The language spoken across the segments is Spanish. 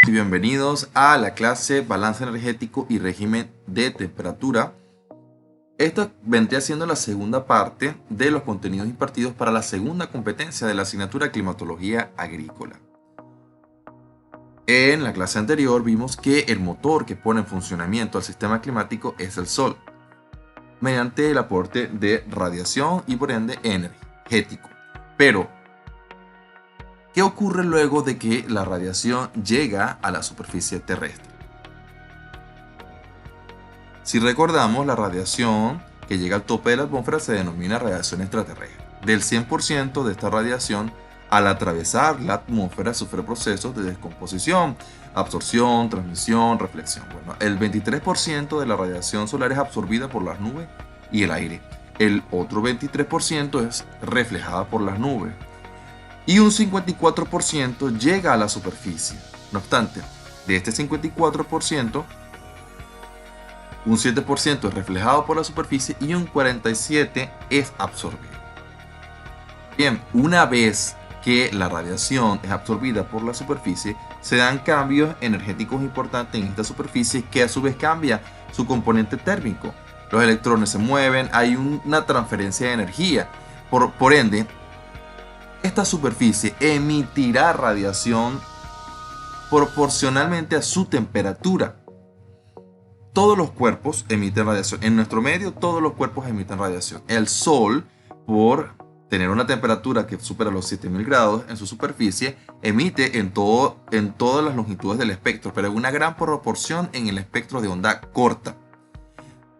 y bienvenidos a la clase Balance Energético y Régimen de Temperatura. Esta vendría siendo la segunda parte de los contenidos impartidos para la segunda competencia de la asignatura Climatología Agrícola. En la clase anterior vimos que el motor que pone en funcionamiento al sistema climático es el Sol, mediante el aporte de radiación y por ende energético. Pero ¿qué ocurre luego de que la radiación llega a la superficie terrestre? Si recordamos, la radiación que llega al tope de la atmósfera se denomina radiación extraterrestre. Del 100% de esta radiación, al atravesar la atmósfera sufre procesos de descomposición, absorción, transmisión, reflexión. Bueno, el 23% de la radiación solar es absorbida por las nubes y el aire. El otro 23% es reflejada por las nubes. Y un 54% llega a la superficie. No obstante, de este 54%, un 7% es reflejado por la superficie y un 47% es absorbido. Bien, una vez que la radiación es absorbida por la superficie, se dan cambios energéticos importantes en esta superficie que a su vez cambia su componente térmico. Los electrones se mueven, hay una transferencia de energía. Por ende, esta superficie emitirá radiación proporcionalmente a su temperatura. Todos los cuerpos emiten radiación. En nuestro medio, todos los cuerpos emiten radiación. El Sol, por tener una temperatura que supera los 7000 grados en su superficie, emite en todas las longitudes del espectro, pero en una gran proporción en el espectro de onda corta.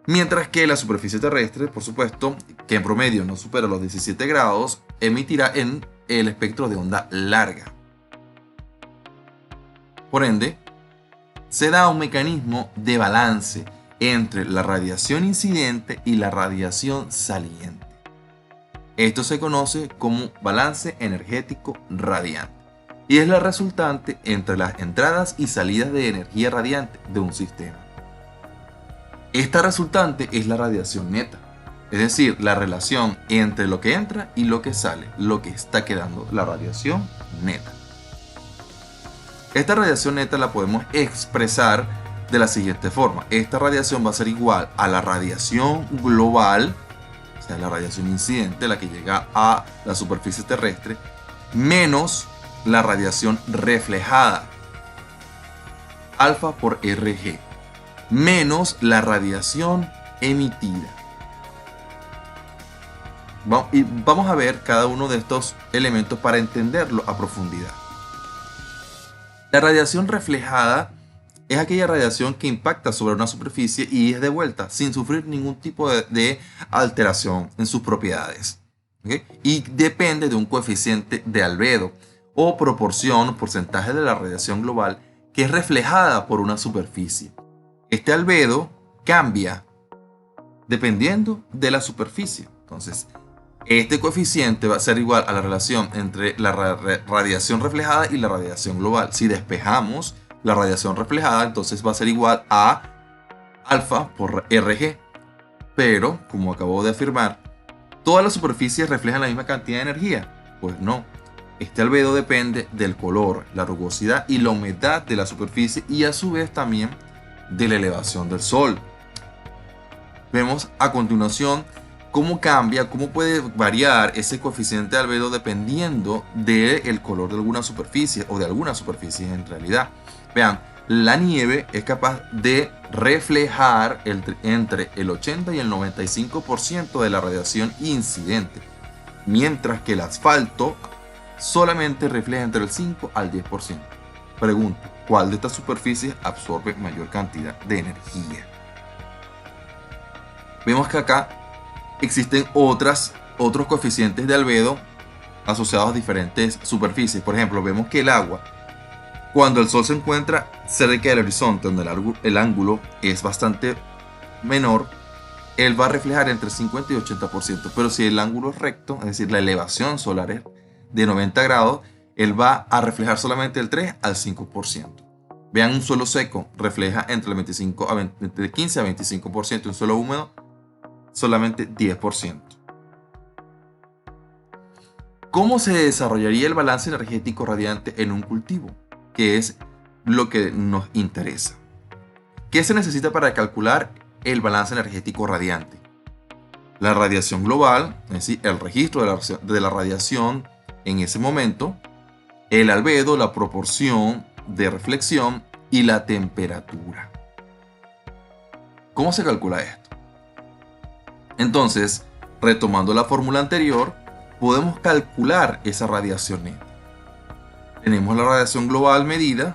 Mientras que la superficie terrestre, por supuesto, que en promedio no supera los 17 grados, emitirá en el espectro de onda larga. Por ende, se da un mecanismo de balance entre la radiación incidente y la radiación saliente. Esto se conoce como balance energético radiante y es la resultante entre las entradas y salidas de energía radiante de un sistema. Esta resultante es la radiación neta, es decir, la relación entre lo que entra y lo que sale, lo que está quedando, la radiación neta. Esta radiación neta la podemos expresar de la siguiente forma. Esta radiación va a ser igual a la radiación global, o sea, la radiación incidente, la que llega a la superficie terrestre, menos la radiación reflejada, alfa por Rg, menos la radiación emitida. Y vamos a ver cada uno de estos elementos para entenderlo a profundidad. La radiación reflejada es aquella radiación que impacta sobre una superficie y es devuelta sin sufrir ningún tipo de alteración en sus propiedades. ¿Okay? Y depende de un coeficiente de albedo o proporción, porcentaje de la radiación global que es reflejada por una superficie. Este albedo cambia dependiendo de la superficie. Entonces, este coeficiente va a ser igual a la relación entre la radiación reflejada y la radiación global. Si despejamos la radiación reflejada, entonces va a ser igual a alfa por Rg. Pero, como acabo de afirmar, ¿todas las superficies reflejan la misma cantidad de energía? Pues no. Este albedo depende del color, la rugosidad y la humedad de la superficie y a su vez también de la elevación del Sol. Vemos a continuación cómo cambia, cómo puede variar ese coeficiente de albedo dependiendo del color de alguna superficie o de algunas superficies en realidad. Vean, la nieve es capaz de reflejar entre el 80 y el 95% de la radiación incidente, mientras que el asfalto solamente refleja entre el 5 al 10%. Pregunto, ¿cuál de estas superficies absorbe mayor cantidad de energía? Vemos que acá existen otros coeficientes de albedo asociados a diferentes superficies. Por ejemplo, vemos que el agua, cuando el Sol se encuentra cerca del horizonte, donde el ángulo es bastante menor, él va a reflejar entre 50 y 80%. Pero si el ángulo es recto, es decir, la elevación solar es de 90 grados, él va a reflejar solamente el 3 al 5%. Vean, un suelo seco refleja entre el 15 a 25%, un suelo húmedo solamente 10%. ¿Cómo se desarrollaría el balance energético radiante en un cultivo? Que es lo que nos interesa. ¿Qué se necesita para calcular el balance energético radiante? La radiación global, es decir, el registro de la radiación en ese momento, el albedo, la proporción de reflexión y la temperatura. ¿Cómo se calcula esto? Entonces, retomando la fórmula anterior, podemos calcular esa radiación neta. Tenemos la radiación global medida,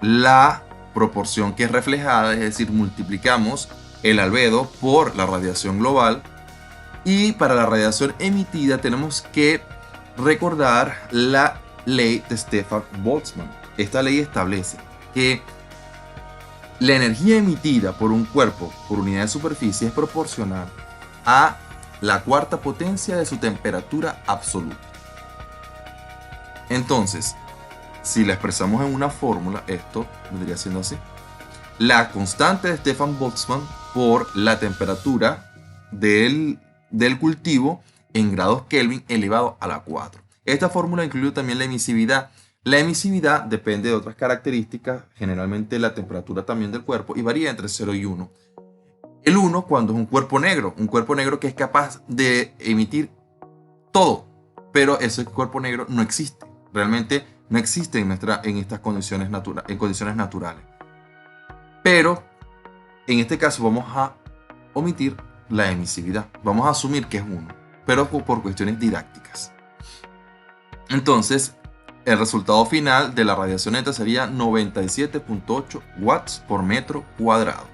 la proporción que es reflejada, es decir, multiplicamos el albedo por la radiación global, y para la radiación emitida tenemos que recordar la ley de Stefan Boltzmann. Esta ley establece que la energía emitida por un cuerpo por unidad de superficie es proporcional a la cuarta potencia de su temperatura absoluta. Entonces, si la expresamos en una fórmula, esto vendría siendo así: la constante de Stefan Boltzmann por la temperatura del cultivo en grados Kelvin elevado a la 4. Esta fórmula incluye también la emisividad. La emisividad depende de otras características, generalmente la temperatura también del cuerpo, y varía entre 0 y 1. El 1 cuando es un cuerpo negro que es capaz de emitir todo, pero ese cuerpo negro no existe. Realmente no existe en estas condiciones naturales. Pero en este caso vamos a omitir la emisividad. Vamos a asumir que es 1, pero por cuestiones didácticas. Entonces, el resultado final de la radiación neta sería 97.8 watts por metro cuadrado.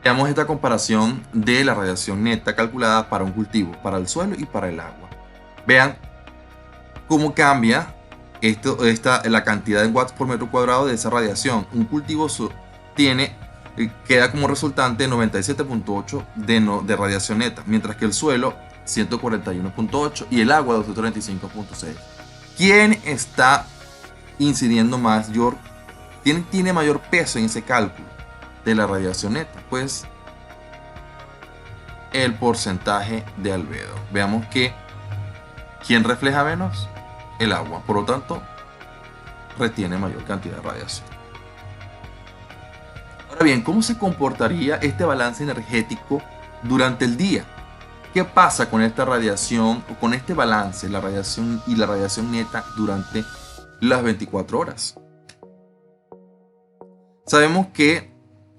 Veamos esta comparación de la radiación neta calculada para un cultivo, para el suelo y para el agua. Vean cómo cambia la cantidad de watts por metro cuadrado de esa radiación. Un cultivo queda como resultante 97.8 de radiación neta, mientras que el suelo 141.8 y el agua 235.6. ¿Quién está incidiendo mayor? ¿Quién tiene mayor peso en ese cálculo de la radiación neta? Pues el porcentaje de albedo. Veamos que ¿quién refleja menos? El agua. Por lo tanto, retiene mayor cantidad de radiación. Ahora bien, ¿cómo se comportaría este balance energético durante el día? ¿Qué pasa con esta radiación o con este balance, la radiación y la radiación neta durante las 24 horas? Sabemos que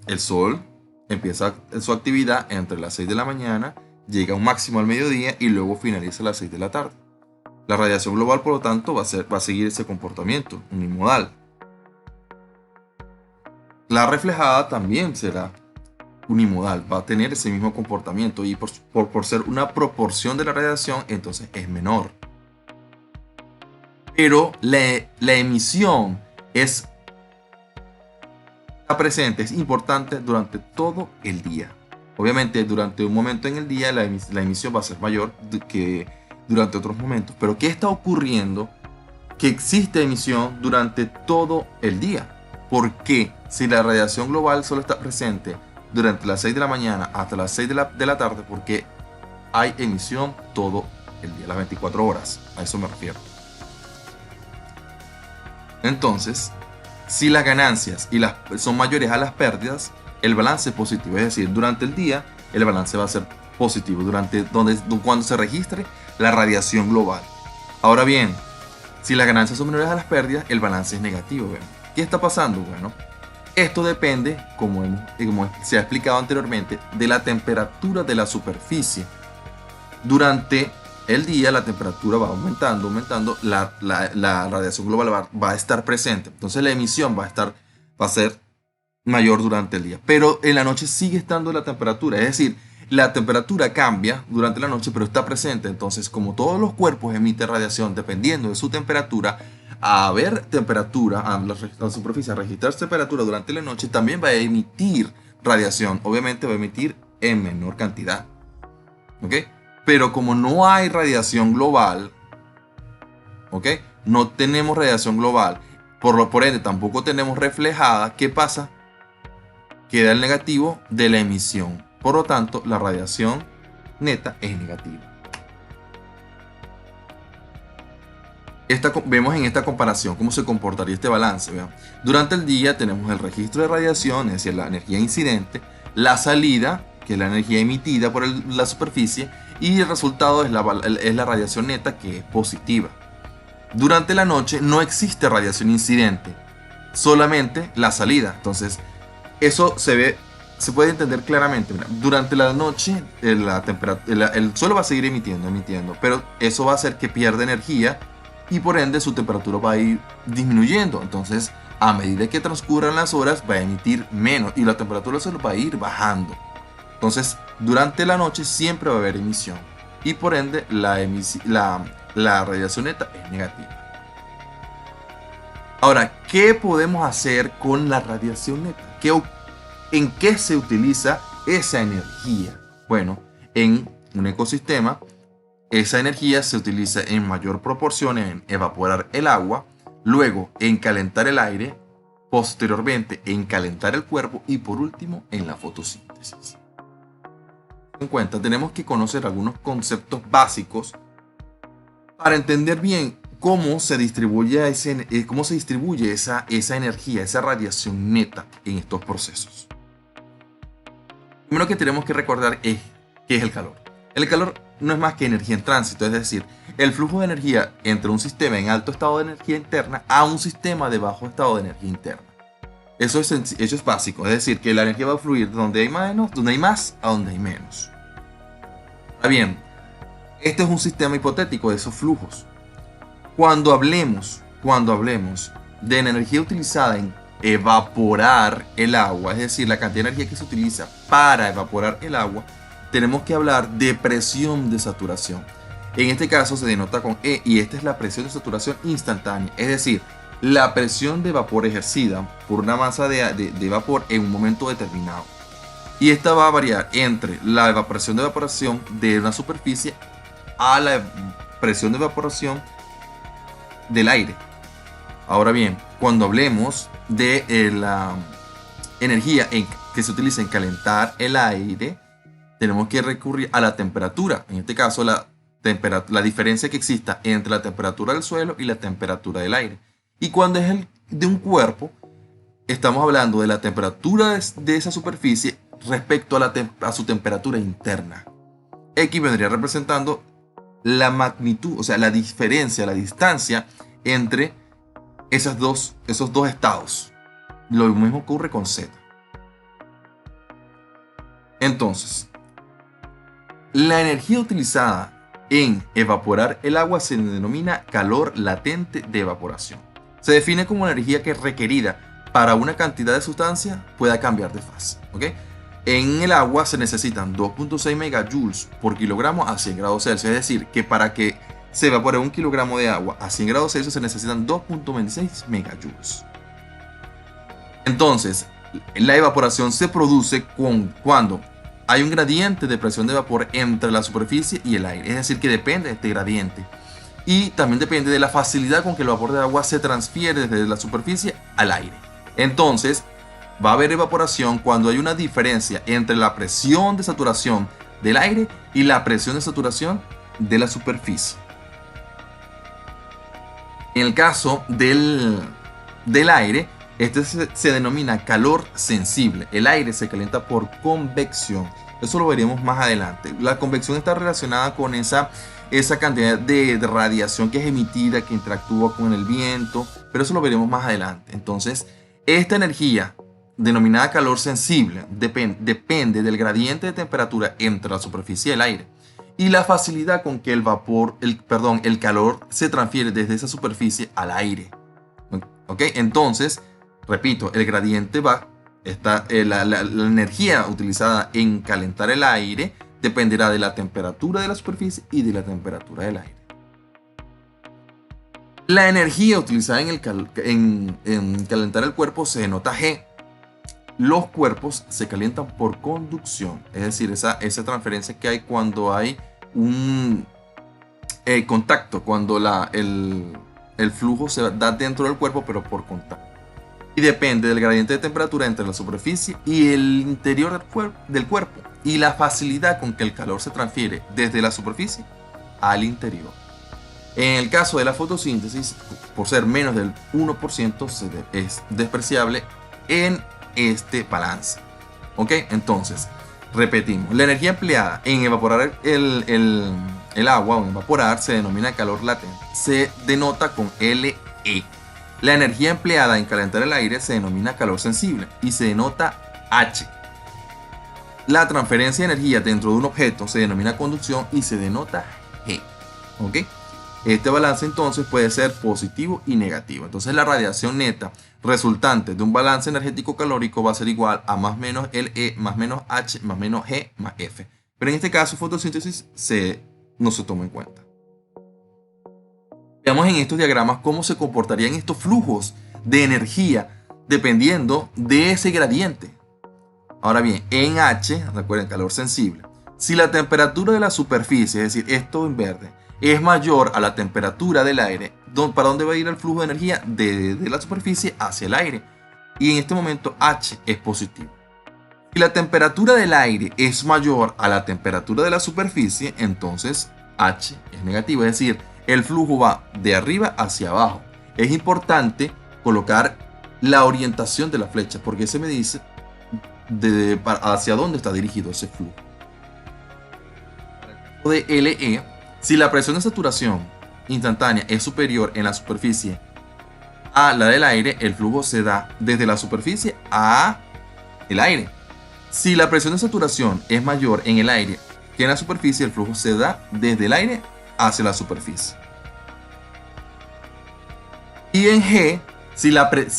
el Sol empieza su actividad entre las 6 de la mañana, llega a un máximo al mediodía y luego finaliza a las 6 de la tarde. La radiación global, por lo tanto, va a seguir ese comportamiento unimodal. La reflejada también será unimodal, va a tener ese mismo comportamiento, y por ser una proporción de la radiación, entonces es menor. Pero la emisión está presente, es importante durante todo el día. Obviamente, durante un momento en el día la emisión va a ser mayor que durante otros momentos. Pero ¿qué está ocurriendo? Que existe emisión durante todo el día. ¿Por qué? Si la radiación global solo está presente durante las 6 de la mañana hasta las 6 de la tarde, porque hay emisión todo el día, las 24 horas. A eso me refiero. Entonces, si las ganancias son mayores a las pérdidas, el balance es positivo. Es decir, durante el día el balance va a ser positivo cuando se registre la radiación global. Ahora bien, si las ganancias son menores a las pérdidas, el balance es negativo. ¿Ven? ¿Qué está pasando? Bueno, esto depende, como se ha explicado anteriormente, de la temperatura de la superficie. Durante el día la temperatura va aumentando, la radiación global va a estar presente. Entonces la emisión va a ser mayor durante el día. Pero en la noche sigue estando la temperatura, es decir, la temperatura cambia durante la noche, pero está presente. Entonces, como todos los cuerpos emiten radiación dependiendo de su temperatura, a haber temperatura, a la superficie, a registrar temperatura durante la noche, también va a emitir radiación. Obviamente va a emitir en menor cantidad. ¿Ok? Pero como no hay radiación global, ¿ok? No tenemos radiación global, por ende tampoco tenemos reflejada. ¿Qué pasa? Queda el negativo de la emisión. Por lo tanto, la radiación neta es negativa. Vemos en esta comparación cómo se comportaría este balance. Vean. Durante el día tenemos el registro de radiación, es decir, la energía incidente, la salida, que es la energía emitida por la superficie, y el resultado es la radiación neta, que es positiva. Durante la noche no existe radiación incidente, solamente la salida. Entonces, eso se puede entender claramente. Mira, durante la noche el suelo va a seguir emitiendo, pero eso va a hacer que pierda energía y por ende su temperatura va a ir disminuyendo. Entonces, a medida que transcurran las horas, va a emitir menos y la temperatura del suelo va a ir bajando. Entonces, durante la noche siempre va a haber emisión y por ende la radiación neta es negativa. Ahora, ¿qué podemos hacer con la radiación neta? ¿En qué se utiliza esa energía? Bueno, en un ecosistema, esa energía se utiliza en mayor proporción en evaporar el agua, luego en calentar el aire, posteriormente en calentar el cuerpo y por último en la fotosíntesis. En cuenta, tenemos que conocer algunos conceptos básicos para entender bien cómo se distribuye esa energía, esa radiación neta en estos procesos. Primero que tenemos que recordar es qué es el calor. El calor no es más que energía en tránsito, es decir, el flujo de energía entre un sistema en alto estado de energía interna a un sistema de bajo estado de energía interna. Eso es básico, es decir, que la energía va a fluir donde hay más a donde hay menos. Ahora bien, este es un sistema hipotético de esos flujos. Cuando hablemos de energía utilizada en evaporar el agua, es decir, la cantidad de energía que se utiliza para evaporar el agua, tenemos que hablar de presión de saturación. En este caso se denota con E y esta es la presión de saturación instantánea, es decir, la presión de vapor ejercida por una masa de vapor en un momento determinado. Y esta va a variar entre la evaporación de evaporación de una superficie a la presión de evaporación del aire. Ahora bien, cuando hablemos de la energía que se utiliza en calentar el aire, tenemos que recurrir a la temperatura. En este caso, la diferencia que exista entre la temperatura del suelo y la temperatura del aire. Y cuando es de un cuerpo, estamos hablando de la temperatura de esa superficie respecto a su temperatura interna. X vendría representando la magnitud, o sea, la diferencia, la distancia entre esos dos estados. Lo mismo ocurre con Z. Entonces, la energía utilizada en evaporar el agua se denomina calor latente de evaporación. Se define como energía que requerida para una cantidad de sustancia pueda cambiar de fase. ¿Ok? En el agua se necesitan 2.6 megajoules por kilogramo a 100 grados Celsius. Es decir, que para que se evapore 1 kilogramo de agua a 100 grados Celsius se necesitan 2.26 megajoules. Entonces, la evaporación se produce cuando hay un gradiente de presión de vapor entre la superficie y el aire. Es decir, que depende de este gradiente. Y también depende de la facilidad con que el vapor de agua se transfiere desde la superficie al aire. Entonces, va a haber evaporación cuando hay una diferencia entre la presión de saturación del aire y la presión de saturación de la superficie. En el caso del aire, este se denomina calor sensible. El aire se calienta por convección. Eso lo veremos más adelante. La convección está relacionada con esa cantidad de radiación que es emitida, que interactúa con el viento, pero eso lo veremos más adelante. Entonces, esta energía, denominada calor sensible, depende del gradiente de temperatura entre la superficie y el aire y la facilidad con que el calor se transfiere desde esa superficie al aire. ¿Ok? Entonces, repito, el gradiente la energía utilizada en calentar el aire dependerá de la temperatura de la superficie y de la temperatura del aire. La energía utilizada en calentar el cuerpo se denota G. Los cuerpos se calientan por conducción, es decir, esa transferencia que hay cuando hay un contacto, cuando el flujo se da dentro del cuerpo, pero por contacto. Y depende del gradiente de temperatura entre la superficie y el interior del cuerpo y la facilidad con que el calor se transfiere desde la superficie al interior. En el caso de la fotosíntesis, por ser menos del 1%, es despreciable en este balance. ¿Ok? Entonces, repetimos. La energía empleada en evaporar el agua o en evaporar se denomina calor latente. Se denota con LE. La energía empleada en calentar el aire se denomina calor sensible y se denota H. La transferencia de energía dentro de un objeto se denomina conducción y se denota G. ¿Ok? Este balance entonces puede ser positivo y negativo. Entonces la radiación neta resultante de un balance energético calórico va a ser igual a más menos LE más menos H más menos G más F. Pero en este caso fotosíntesis no se toma en cuenta. Veamos en estos diagramas cómo se comportarían estos flujos de energía dependiendo de ese gradiente. Ahora bien, en H, recuerden, calor sensible, si la temperatura de la superficie, es decir, esto en verde, es mayor a la temperatura del aire, ¿para dónde va a ir el flujo de energía? De la superficie hacia el aire. Y en este momento H es positivo. Si la temperatura del aire es mayor a la temperatura de la superficie, entonces H es negativo, es decir, el flujo va de arriba hacia abajo. Es importante colocar la orientación de la flecha porque se me dice hacia dónde está dirigido ese flujo. De LE, si la presión de saturación instantánea es superior en la superficie a la del aire, el flujo se da desde la superficie a el aire. Si la presión de saturación es mayor en el aire que en la superficie, el flujo se da desde el aire hacia la superficie. Y en G, si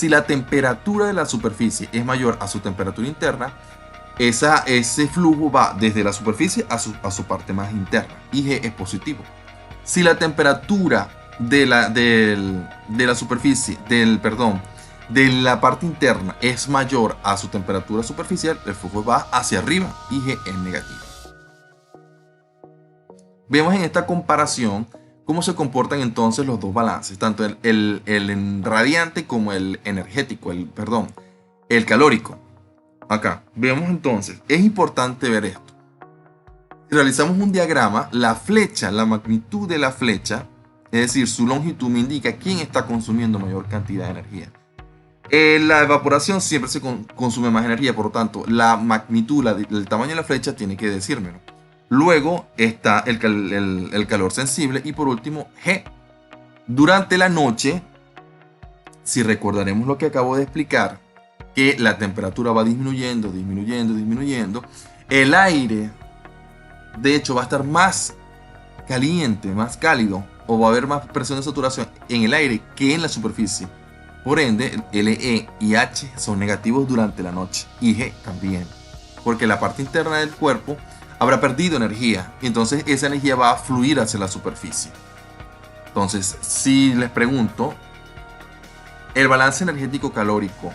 la temperatura de la superficie es mayor a su temperatura interna, ese flujo va desde la superficie a su parte más interna. Y G es positivo. Si la temperatura de la superficie, de la parte interna es mayor a su temperatura superficial, el flujo va hacia arriba y G es negativo. Vemos en esta comparación cómo se comportan entonces los dos balances, tanto el radiante como el energético, el calórico. Acá vemos entonces, es importante ver esto. Si realizamos un diagrama, la magnitud de la flecha, es decir, su longitud me indica quién está consumiendo mayor cantidad de energía. La evaporación siempre se consume más energía, por lo tanto, la magnitud, el tamaño de la flecha tiene que decírmelo. Luego está el calor sensible y por último G. Durante la noche, si recordaremos lo que acabo de explicar, que la temperatura va disminuyendo, el aire de hecho va a estar más caliente, más cálido, o va a haber más presión de saturación en el aire que en la superficie. Por ende, LE y H son negativos durante la noche y G también, porque la parte interna del cuerpo habrá perdido energía y entonces esa energía va a fluir hacia la superficie. Entonces, si les pregunto, ¿el balance energético calórico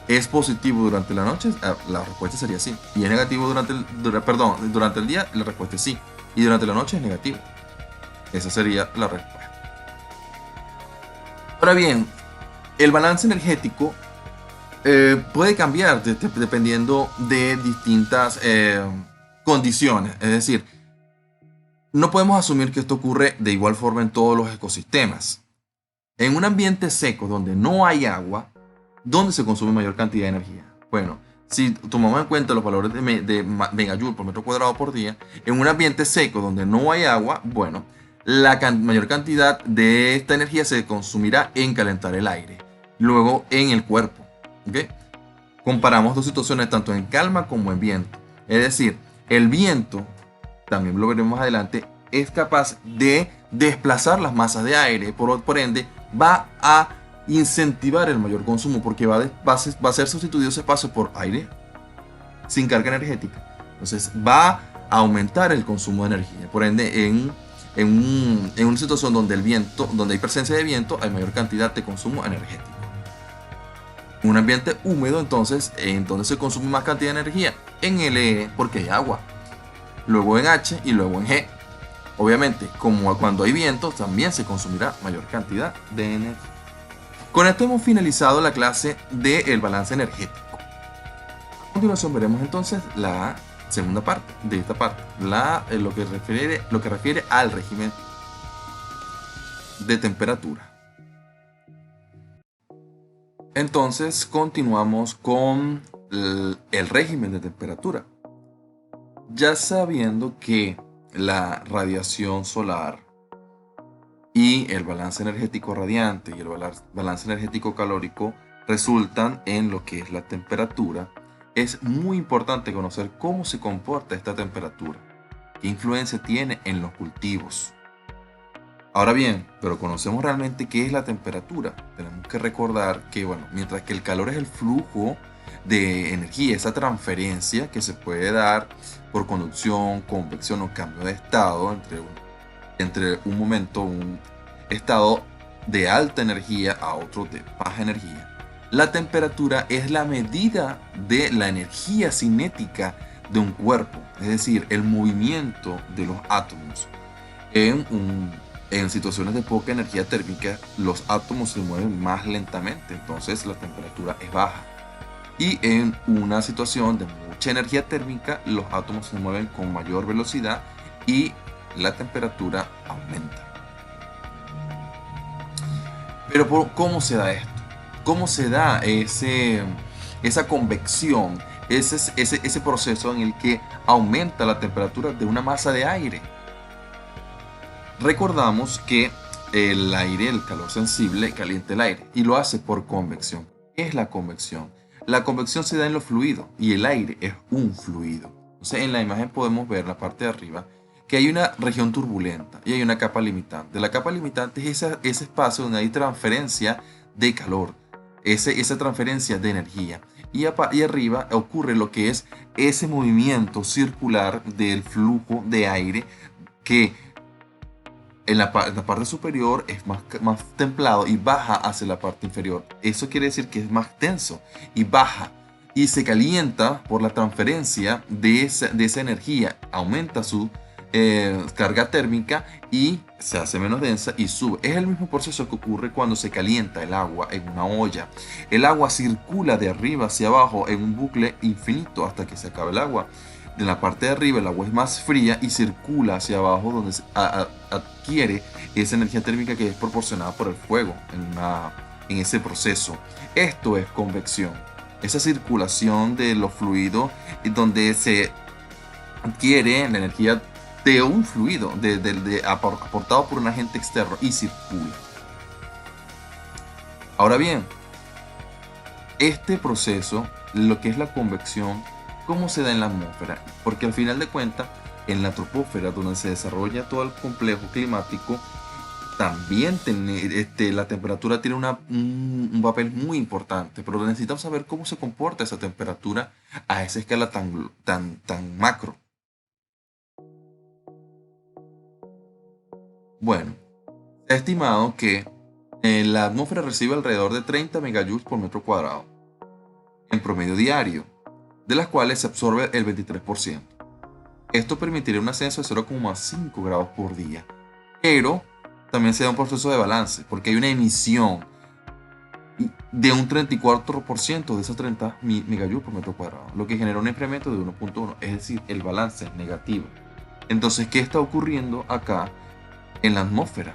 es positivo durante la noche? La respuesta sería sí. Y es negativo durante el día, la respuesta es sí. Y durante la noche es negativo. Esa sería la respuesta. Ahora bien, el balance energético puede cambiar dependiendo de distintas condiciones. Es decir, no podemos asumir que esto ocurre de igual forma en todos los ecosistemas. En un ambiente seco donde no hay agua, ¿dónde se consume mayor cantidad de energía? Bueno, si tomamos en cuenta los valores de megajoule por metro cuadrado por día, en un ambiente seco donde no hay agua, bueno, la mayor cantidad de esta energía se consumirá en calentar el aire, luego en el cuerpo. ¿Okay? Comparamos dos situaciones tanto en calma como en viento. Es decir, el viento, también lo veremos más adelante, es capaz de desplazar las masas de aire, por ende va a incentivar el mayor consumo porque va a ser sustituido ese espacio por aire sin carga energética. Entonces va a aumentar el consumo de energía. Por ende, en una situación donde hay presencia de viento, hay mayor cantidad de consumo energético. En un ambiente húmedo, entonces, ¿en donde se consume más cantidad de energía? En LE, porque hay agua. Luego en H y luego en G. Obviamente, como cuando hay viento, también se consumirá mayor cantidad de energía. Con esto hemos finalizado la clase del balance energético. A continuación veremos entonces la segunda parte de esta parte, lo que refiere al régimen. de temperatura. Entonces continuamos con el régimen de temperatura. Ya sabiendo que la radiación solar y el balance energético radiante y el balance energético calórico resultan en lo que es la temperatura, es muy importante conocer cómo se comporta esta temperatura, qué influencia tiene en los cultivos. Ahora bien, pero conocemos realmente qué es la temperatura. Tenemos que recordar que, bueno, mientras que el calor es el flujo de energía, esa transferencia que se puede dar por conducción, convección o cambio de estado entre un momento, un estado de alta energía a otro de baja energía. La temperatura es la medida de la energía cinética de un cuerpo, es decir, el movimiento de los átomos. En situaciones de poca energía térmica, los átomos se mueven más lentamente, entonces la temperatura es baja. Y en una situación de mucha energía térmica, los átomos se mueven con mayor velocidad y la temperatura aumenta. Pero ¿cómo se da esto? ¿Cómo se da esa convección, ese proceso en el que aumenta la temperatura de una masa de aire? Recordamos que el aire, el calor sensible, calienta el aire y lo hace por convección. ¿Qué es la convección? La convección se da en los fluidos y el aire es un fluido. Entonces en la imagen podemos ver la parte de arriba que hay una región turbulenta y hay una capa limitante. La capa limitante es ese espacio donde hay transferencia de calor, esa transferencia de energía. Y arriba ocurre lo que es ese movimiento circular del flujo de aire que en la parte superior es más templado y baja hacia la parte inferior. Eso quiere decir que es más tenso y baja y se calienta por la transferencia de esa energía. Aumenta su carga térmica y se hace menos densa y sube. Es el mismo proceso que ocurre cuando se calienta el agua en una olla. El agua circula de arriba hacia abajo en un bucle infinito hasta que se acabe el agua. De la parte de arriba el agua es más fría y circula hacia abajo donde adquiere esa energía térmica que es proporcionada por el fuego en ese proceso. Esto es convección, esa circulación de los fluidos donde se adquiere la energía de un fluido aportado por un agente externo y circula. Ahora bien, este proceso, lo que es la convección, ¿cómo se da en la atmósfera? Porque al final de cuentas, en la troposfera, donde se desarrolla todo el complejo climático, también la temperatura tiene un papel muy importante, pero necesitamos saber cómo se comporta esa temperatura a esa escala tan macro. Bueno, se ha estimado que la atmósfera recibe alrededor de 30 megajoules por metro cuadrado en promedio diario, de las cuales se absorbe el 23%. Esto permitiría un ascenso de 0,5 grados por día, pero también se da un proceso de balance, porque hay una emisión de un 34% de esos 30 megajoules por metro cuadrado, lo que genera un incremento de 1.1, es decir, el balance es negativo. Entonces, ¿qué está ocurriendo acá en la atmósfera?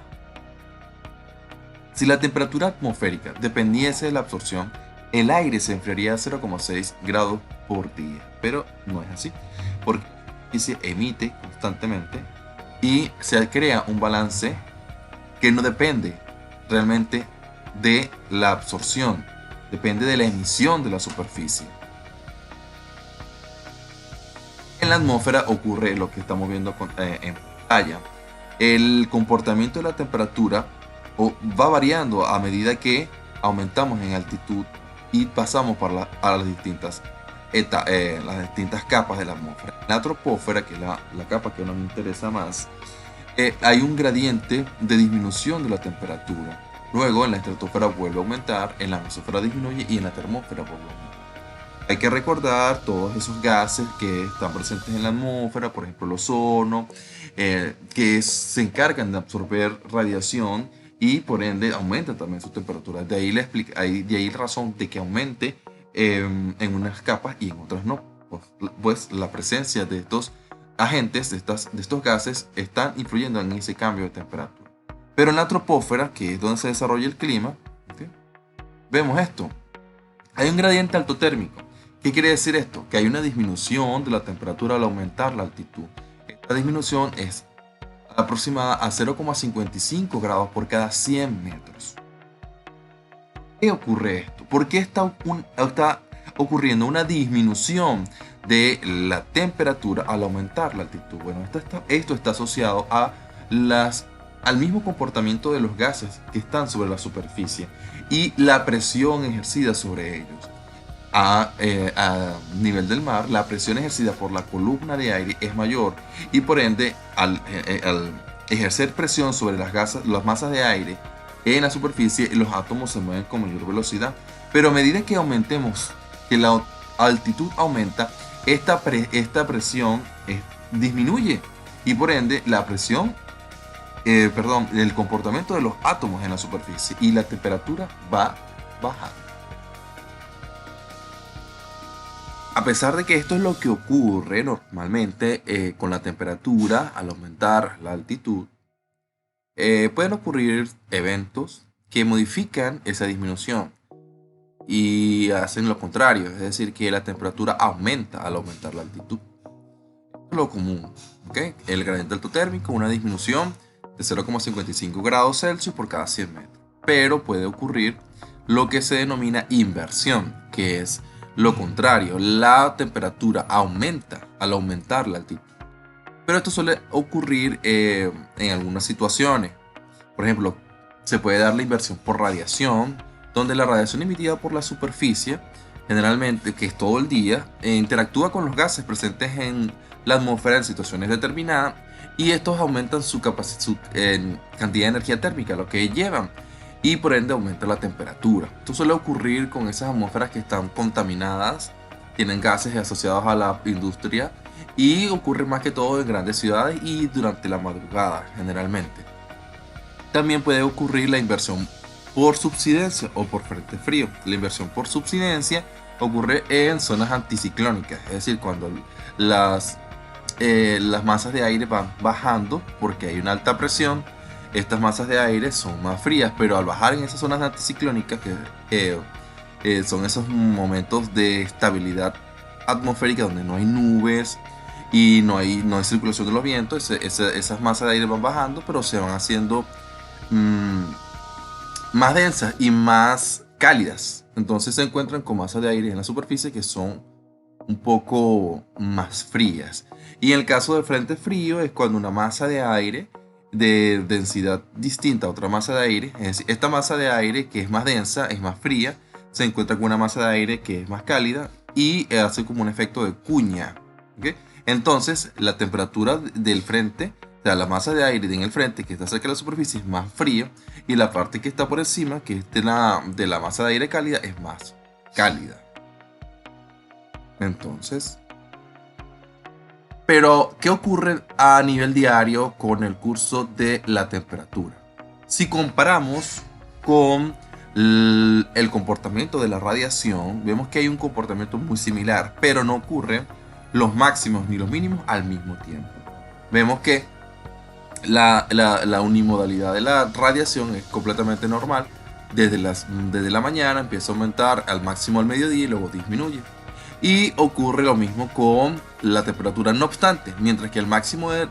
Si la temperatura atmosférica dependiese de la absorción, el aire se enfriaría a 0,6 grados por día, pero no es así, porque se emite constantemente y se crea un balance que no depende realmente de la absorción, depende de la emisión de la superficie. En la atmósfera ocurre lo que estamos viendo en pantalla. El comportamiento de la temperatura va variando a medida que aumentamos en altitud y pasamos a las distintas capas de la atmósfera. En la troposfera, que es la capa que nos interesa más, hay un gradiente de disminución de la temperatura. Luego en la estratosfera vuelve a aumentar, en la mesosfera disminuye y en la termósfera vuelve a aumentar. Hay que recordar todos esos gases que están presentes en la atmósfera, por ejemplo el ozono, que se encargan de absorber radiación y por ende aumentan también su temperatura. De ahí la razón de que aumente en unas capas y en otras no. Pues la presencia de estos agentes, de estos gases, están influyendo en ese cambio de temperatura. Pero en la troposfera, que es donde se desarrolla el clima, ¿ok? Vemos esto. Hay un gradiente altotérmico. ¿Qué quiere decir esto? Que hay una disminución de la temperatura al aumentar la altitud. Esta disminución es aproximada a 0,55 grados por cada 100 metros. ¿Qué ocurre esto? ¿Por qué está ocurriendo una disminución de la temperatura al aumentar la altitud? Bueno, esto está asociado al mismo comportamiento de los gases que están sobre la superficie y la presión ejercida sobre ellos. A nivel del mar, la presión ejercida por la columna de aire es mayor y por ende, al ejercer presión sobre las masas de aire en la superficie, los átomos se mueven con mayor velocidad. Pero a medida que que la altitud aumenta, esta presión disminuye y por ende la presión, el comportamiento de los átomos en la superficie y la temperatura va bajando. A pesar de que esto es lo que ocurre normalmente con la temperatura al aumentar la altitud, pueden ocurrir eventos que modifican esa disminución y hacen lo contrario, es decir, que la temperatura aumenta al aumentar la altitud. Esto es lo común, ¿okay? El gradiente altotérmico, una disminución de 0,55 grados Celsius por cada 100 metros. Pero puede ocurrir lo que se denomina inversión, que es lo contrario, la temperatura aumenta al aumentar la altitud. Pero esto suele ocurrir en algunas situaciones. Por ejemplo, se puede dar la inversión por radiación, donde la radiación emitida por la superficie, generalmente, que es todo el día, interactúa con los gases presentes en la atmósfera en situaciones determinadas y estos aumentan su cantidad de energía térmica, lo que llevan, y por ende aumenta la temperatura. Esto suele ocurrir con esas atmósferas que están contaminadas, tienen gases asociados a la industria y ocurre más que todo en grandes ciudades y durante la madrugada generalmente. También puede ocurrir la inversión por subsidencia o por frente frío. La inversión por subsidencia ocurre en zonas anticiclónicas, es decir, cuando las masas de aire van bajando porque hay una alta presión. Estas masas de aire son más frías, pero al bajar en esas zonas anticiclónicas, que son esos momentos de estabilidad atmosférica donde no hay nubes y no hay circulación de los vientos, esas masas de aire van bajando, pero se van haciendo más densas y más cálidas. Entonces se encuentran con masas de aire en la superficie que son un poco más frías. Y en el caso del frente frío es cuando una masa de aire de densidad distinta a otra masa de aire, es decir, esta masa de aire que es más densa, es más fría, se encuentra con una masa de aire que es más cálida y hace como un efecto de cuña, ¿okay? Entonces la temperatura del frente, o sea, la masa de aire en el frente que está cerca de la superficie es más fría y la parte que está por encima, que es de la masa de aire cálida, es más cálida. Entonces, pero, ¿qué ocurre a nivel diario con el curso de la temperatura? Si comparamos con el comportamiento de la radiación, vemos que hay un comportamiento muy similar, pero no ocurren los máximos ni los mínimos al mismo tiempo. Vemos que la unimodalidad de la radiación es completamente normal. Desde la mañana empieza a aumentar al máximo al mediodía y luego disminuye. Y ocurre lo mismo con la temperatura. No obstante, mientras que el máximo de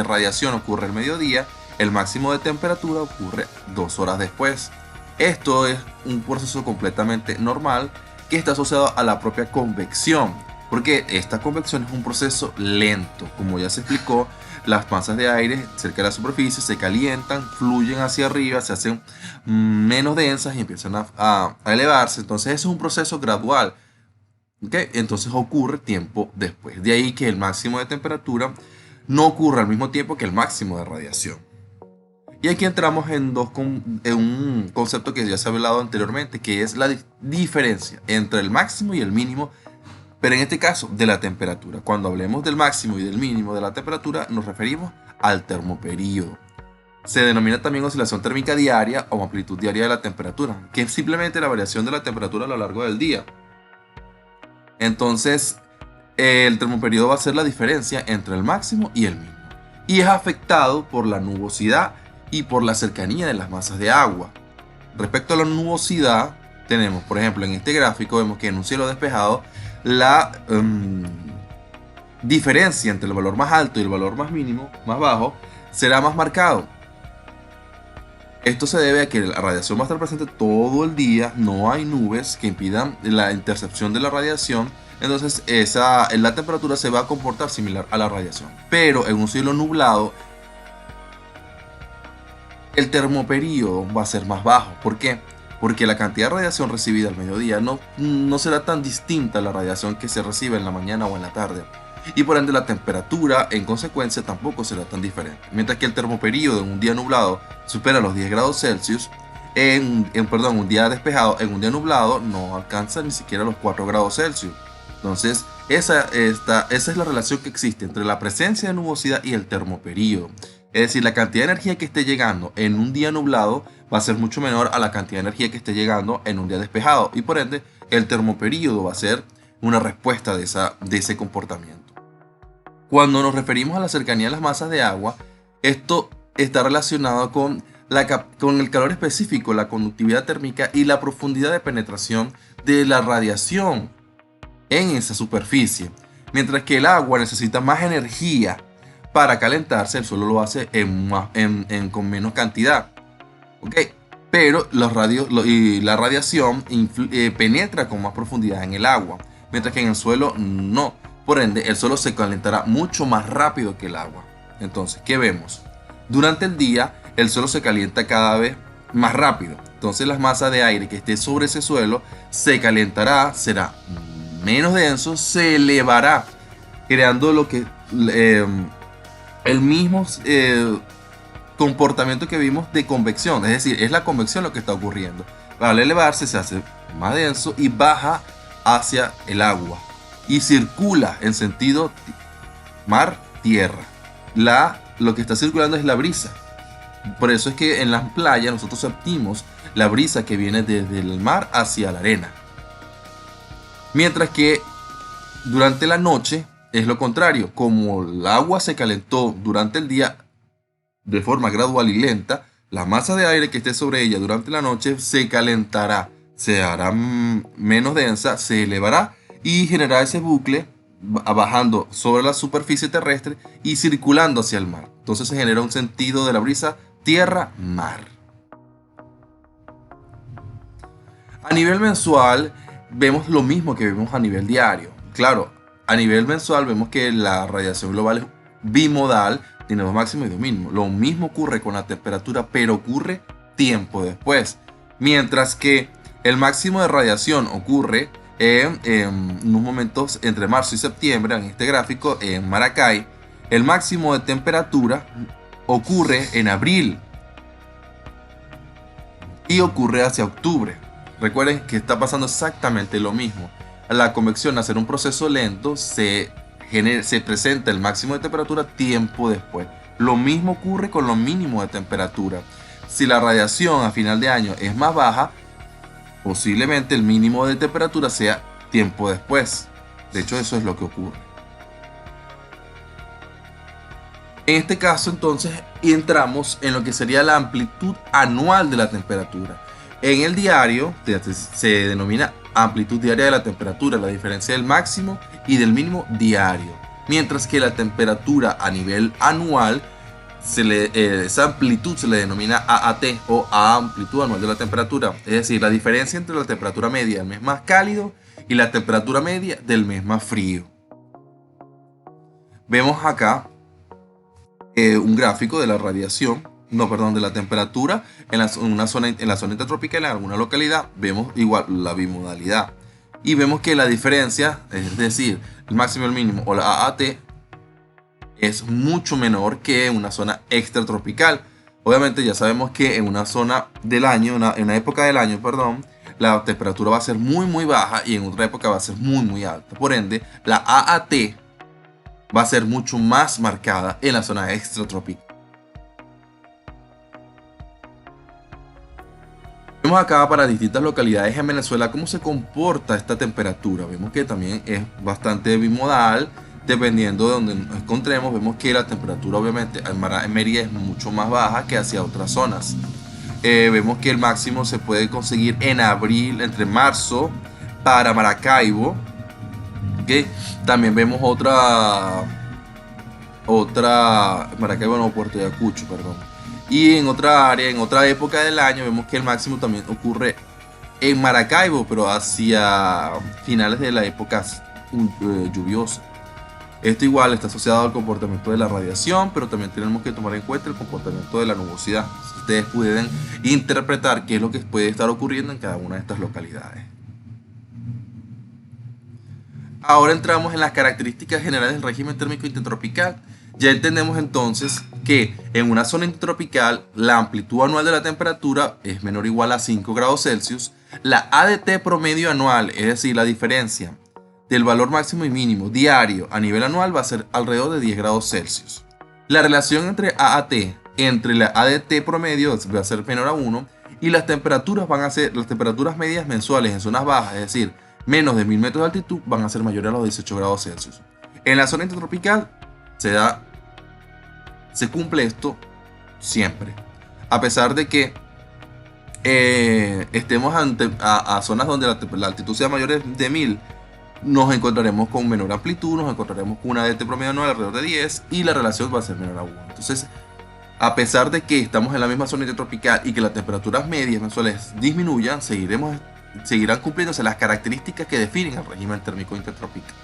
radiación ocurre al mediodía, el máximo de temperatura ocurre 2 horas después. Esto es un proceso completamente normal que está asociado a la propia convección, porque esta convección es un proceso lento. Como ya se explicó, las masas de aire cerca de la superficie se calientan, fluyen hacia arriba, se hacen menos densas y empiezan a elevarse. Entonces eso es un proceso gradual. ¿Okay? Entonces ocurre tiempo después. De ahí que el máximo de temperatura no ocurre al mismo tiempo que el máximo de radiación. Y aquí entramos en un concepto que ya se ha hablado anteriormente, que es la diferencia entre el máximo y el mínimo, pero en este caso de la temperatura. Cuando hablemos del máximo y del mínimo de la temperatura, nos referimos al termoperíodo. Se denomina también oscilación térmica diaria o amplitud diaria de la temperatura, que es simplemente la variación de la temperatura a lo largo del día. Entonces, el termoperíodo va a ser la diferencia entre el máximo y el mínimo. Y es afectado por la nubosidad y por la cercanía de las masas de agua. Respecto a la nubosidad, tenemos, por ejemplo, en este gráfico vemos que en un cielo despejado la diferencia entre el valor más alto y el valor más mínimo, más bajo, será más marcado. Esto se debe a que la radiación va a estar presente todo el día, no hay nubes que impidan la intercepción de la radiación, entonces la temperatura se va a comportar similar a la radiación. Pero en un cielo nublado, el termoperíodo va a ser más bajo. ¿Por qué? Porque la cantidad de radiación recibida al mediodía no será tan distinta a la radiación que se recibe en la mañana o en la tarde. Y por ende la temperatura en consecuencia tampoco será tan diferente. Mientras que el termoperíodo en un día nublado supera los 10 grados Celsius, un día despejado, en un día nublado no alcanza ni siquiera los 4 grados Celsius. Entonces esa es la relación que existe entre la presencia de nubosidad y el termoperíodo. Es decir, la cantidad de energía que esté llegando en un día nublado va a ser mucho menor a la cantidad de energía que esté llegando en un día despejado. Y por ende el termoperíodo va a ser una respuesta de ese comportamiento. Cuando nos referimos a la cercanía de las masas de agua, esto está relacionado con el calor específico, la conductividad térmica y la profundidad de penetración de la radiación en esa superficie. Mientras que el agua necesita más energía para calentarse, el suelo lo hace con menos cantidad. ¿Okay? Pero la radiación penetra con más profundidad en el agua, mientras que en el suelo no. Por ende, el suelo se calentará mucho más rápido que el agua. Entonces, ¿qué vemos? Durante el día, el suelo se calienta cada vez más rápido. Entonces, la masa de aire que esté sobre ese suelo se calentará, será menos denso, se elevará, creando lo que el mismo comportamiento que vimos de convección. Es decir, es la convección lo que está ocurriendo. Al elevarse, se hace más denso y baja hacia el agua. Y circula en sentido mar-tierra. Lo que está circulando es la brisa. Por eso es que en las playas nosotros sentimos la brisa que viene desde el mar hacia la arena. Mientras que durante la noche es lo contrario. Como el agua se calentó durante el día de forma gradual y lenta, la masa de aire que esté sobre ella durante la noche se calentará, se hará menos densa, se elevará y generará ese bucle bajando sobre la superficie terrestre y circulando hacia el mar. Entonces se genera un sentido de la brisa tierra-mar. A nivel mensual vemos lo mismo que vemos a nivel diario. Claro, a nivel mensual vemos que la radiación global es bimodal, tiene dos máximos y dos mínimos. Lo mismo ocurre con la temperatura, pero ocurre tiempo después. Mientras que el máximo de radiación ocurre en unos momentos entre marzo y septiembre, en este gráfico, en Maracay. El máximo de temperatura ocurre en abril y ocurre hacia octubre. Recuerden que está pasando exactamente lo mismo. La convección, al ser un proceso lento, se presenta el máximo de temperatura tiempo después. Lo mismo ocurre con lo mínimo de temperatura. Si la radiación a final de año es más baja, posiblemente el mínimo de temperatura sea tiempo después. De hecho, eso es lo que ocurre. En este caso, entonces, entramos en lo que sería la amplitud anual de la temperatura. En el diario se denomina amplitud diaria de la temperatura, la diferencia del máximo y del mínimo diario. Mientras que la temperatura a nivel anual, esa amplitud se le denomina AAT o amplitud anual de la temperatura. Es decir, la diferencia entre la temperatura media del mes más cálido y la temperatura media del mes más frío. Vemos acá un gráfico de la radiación, de la temperatura en la zona intertropical en alguna localidad. Vemos igual la bimodalidad y vemos que la diferencia, es decir, el máximo y el mínimo o la AAT, es mucho menor que en una zona extratropical. Obviamente ya sabemos que en una zona del año, en una época del año, la temperatura va a ser muy baja y en otra época va a ser muy alta. Por ende, la AAT va a ser mucho más marcada en la zona extratropical. Vemos acá para distintas localidades en Venezuela cómo se comporta esta temperatura. Vemos que también es bastante bimodal. dependiendo de donde nos encontremos, vemos que la temperatura obviamente en Mérida es mucho más baja que hacia otras zonas. Vemos que el máximo se puede conseguir en abril, entre marzo, para Maracaibo. ¿Okay? También vemos Maracaibo no, Puerto Ayacucho, perdón. Y en otra área, en otra época del año, vemos que el máximo también ocurre en Maracaibo, pero hacia finales de la época lluviosa. Esto igual está asociado al comportamiento de la radiación, pero también tenemos que tomar en cuenta el comportamiento de la nubosidad. Ustedes pueden interpretar qué es lo que puede estar ocurriendo en cada una de estas localidades. Ahora entramos en las características generales del régimen térmico intertropical. Ya entendemos entonces que en una zona intertropical la amplitud anual de la temperatura es menor o igual a 5 grados Celsius. La ADT promedio anual, es decir, la diferencia del valor máximo y mínimo diario a nivel anual, va a ser alrededor de 10 grados Celsius. La relación entre la ADT promedio va a ser menor a 1 y las temperaturas van a ser, las temperaturas medias mensuales en zonas bajas, es decir, menos de 1000 metros de altitud, van a ser mayores a los 18 grados Celsius. En la zona intertropical se cumple esto siempre, a pesar de que estemos a zonas donde la altitud sea mayor de 1000, nos encontraremos con menor amplitud, nos encontraremos con una ADT promedio anual alrededor de 10 y la relación va a ser menor a 1. Entonces, a pesar de que estamos en la misma zona intertropical y que las temperaturas medias mensuales disminuyan, seguirán cumpliéndose las características que definen el régimen térmico intertropical.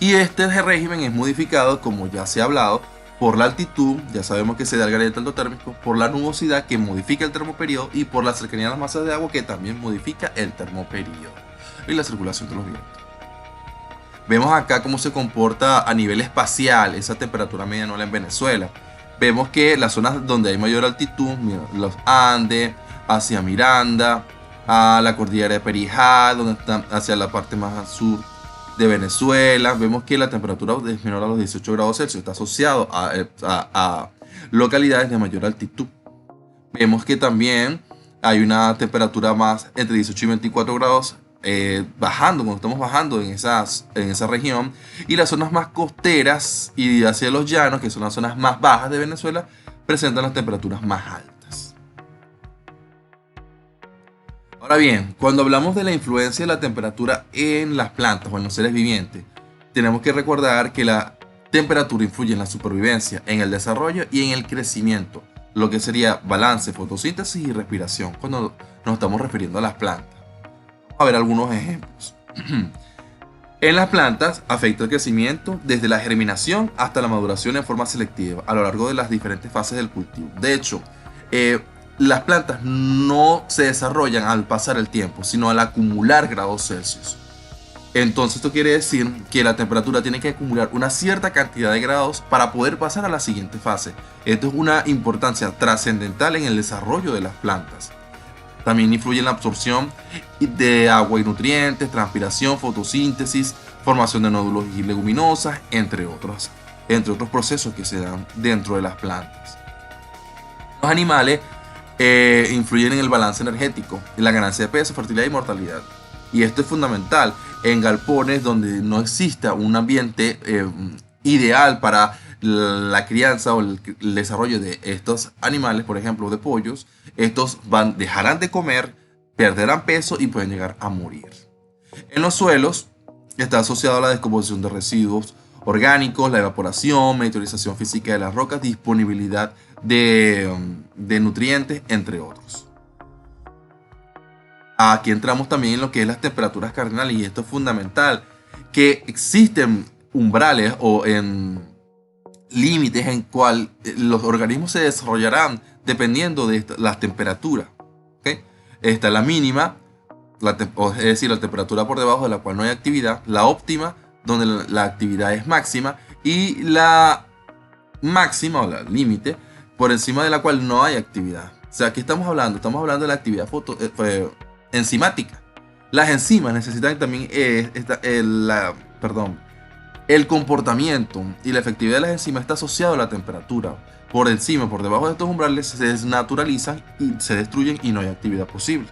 Y este régimen es modificado, como ya se ha hablado, por la altitud, ya sabemos que se da el gradiente endotérmico, por la nubosidad que modifica el termoperíodo y por la cercanía a las masas de agua que también modifica el termoperíodo y la circulación de los vientos. Vemos acá cómo se comporta a nivel espacial esa temperatura media anual en Venezuela. Vemos que las zonas donde hay mayor altitud, los Andes, hacia Miranda, a la cordillera de Perijá, donde están hacia la parte más al sur de Venezuela, vemos que la temperatura es menor a los 18 grados Celsius, está asociado a localidades de mayor altitud. Vemos que también hay una temperatura más entre 18 y 24 grados bajando, cuando estamos bajando en esa región, y las zonas más costeras y hacia los llanos, que son las zonas más bajas de Venezuela, presentan las temperaturas más altas. Ahora bien, cuando hablamos de la influencia de la temperatura en las plantas o en los seres vivientes, tenemos que recordar que la temperatura influye en la supervivencia, en el desarrollo y en el crecimiento, lo que sería balance, fotosíntesis y respiración, cuando nos estamos refiriendo a las plantas. Vamos a ver algunos ejemplos. En las plantas afecta el crecimiento desde la germinación hasta la maduración en forma selectiva a lo largo de las diferentes fases del cultivo. De hecho, las plantas no se desarrollan al pasar el tiempo, sino al acumular grados Celsius. Entonces esto quiere decir que la temperatura tiene que acumular una cierta cantidad de grados para poder pasar a la siguiente fase. Esto es una importancia trascendental en el desarrollo de las plantas. También influye en la absorción de agua y nutrientes, transpiración, fotosíntesis, formación de nódulos y leguminosas, entre otros procesos que se dan dentro de las plantas. Los animales influyen en el balance energético, en la ganancia de peso, fertilidad y mortalidad. Y esto es fundamental en galpones donde no exista un ambiente ideal para la crianza o el desarrollo de estos animales, por ejemplo de pollos. Estos dejarán de comer, perderán peso y pueden llegar a morir. En los suelos está asociado a la descomposición de residuos orgánicos, la evaporación, monitorización física de las rocas, disponibilidad de nutrientes, entre otros. Aquí entramos también en lo que es las temperaturas cardinales, y esto es fundamental, que existen umbrales o límites en cual los organismos se desarrollarán dependiendo de las temperaturas. ¿Okay? Está la mínima, es decir, la temperatura por debajo de la cual no hay actividad, la óptima, donde la actividad es máxima, y la máxima o la límite por encima de la cual no hay actividad. O sea, ¿qué estamos hablando? Estamos hablando de la actividad enzimática. Las enzimas necesitan también el comportamiento y la efectividad de las enzimas está asociado a la temperatura. Por encima, por debajo de estos umbrales se desnaturalizan y se destruyen y no hay actividad posible.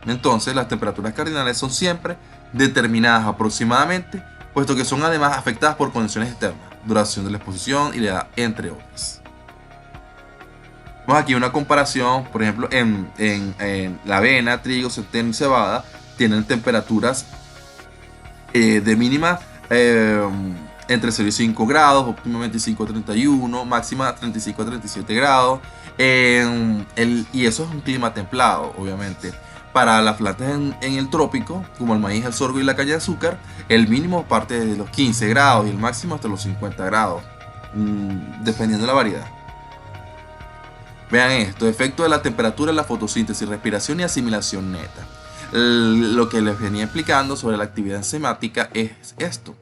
Entonces las temperaturas cardinales son siempre determinadas aproximadamente, puesto que son además afectadas por condiciones externas, duración de la exposición y la edad, entre otras. Vemos aquí una comparación, por ejemplo, en la avena, trigo, centeno y cebada, tienen temperaturas de mínima entre 0 y 5 grados, óptima 25 a 31, máxima 35 a 37 grados. Y eso es un clima templado, obviamente. Para las plantas en el trópico, como el maíz, el sorgo y la caña de azúcar, el mínimo parte de los 15 grados y el máximo hasta los 50 grados, dependiendo de la variedad. Vean esto, efecto de la temperatura en la fotosíntesis, respiración y asimilación neta. Lo que les venía explicando sobre la actividad enzimática es esto.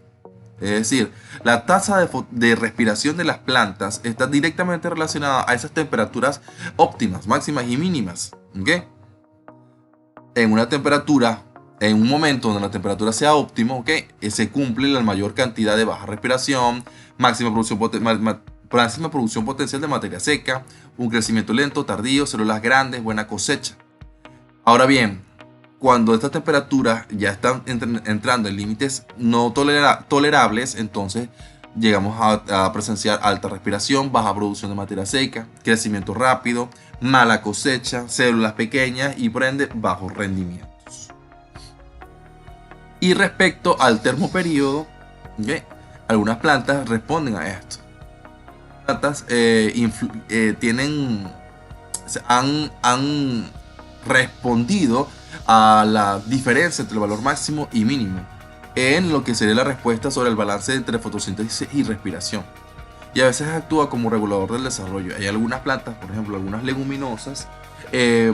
Es decir, la tasa de respiración de las plantas está directamente relacionada a esas temperaturas óptimas, máximas y mínimas. ¿Okay? En una temperatura, en un momento donde la temperatura sea óptima, ¿okay? Se cumple la mayor cantidad de baja respiración, máxima producción potencial de materia seca, un crecimiento lento, tardío, células grandes, buena cosecha. Ahora bien, cuando estas temperaturas ya están entrando en límites no tolerables, entonces llegamos a presenciar alta respiración, baja producción de materia seca, crecimiento rápido, mala cosecha, células pequeñas y por ende bajos rendimientos. Y respecto al termoperíodo, ¿okay? Algunas plantas responden a esto. Plantas han respondido a la diferencia entre el valor máximo y mínimo en lo que sería la respuesta sobre el balance entre fotosíntesis y respiración, y a veces actúa como regulador del desarrollo. Hay algunas plantas, por ejemplo algunas leguminosas,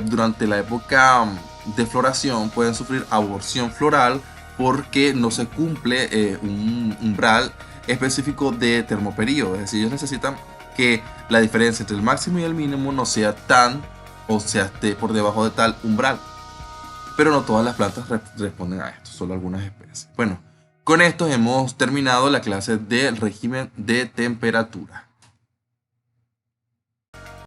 durante la época de floración pueden sufrir aborción floral porque no se cumple un umbral específico de termoperíodo. Es decir, ellos necesitan que la diferencia entre el máximo y el mínimo no sea tan, o sea, esté por debajo de tal umbral. Pero no todas las plantas responden a esto, solo algunas especies. Bueno, con esto hemos terminado la clase del régimen de temperatura.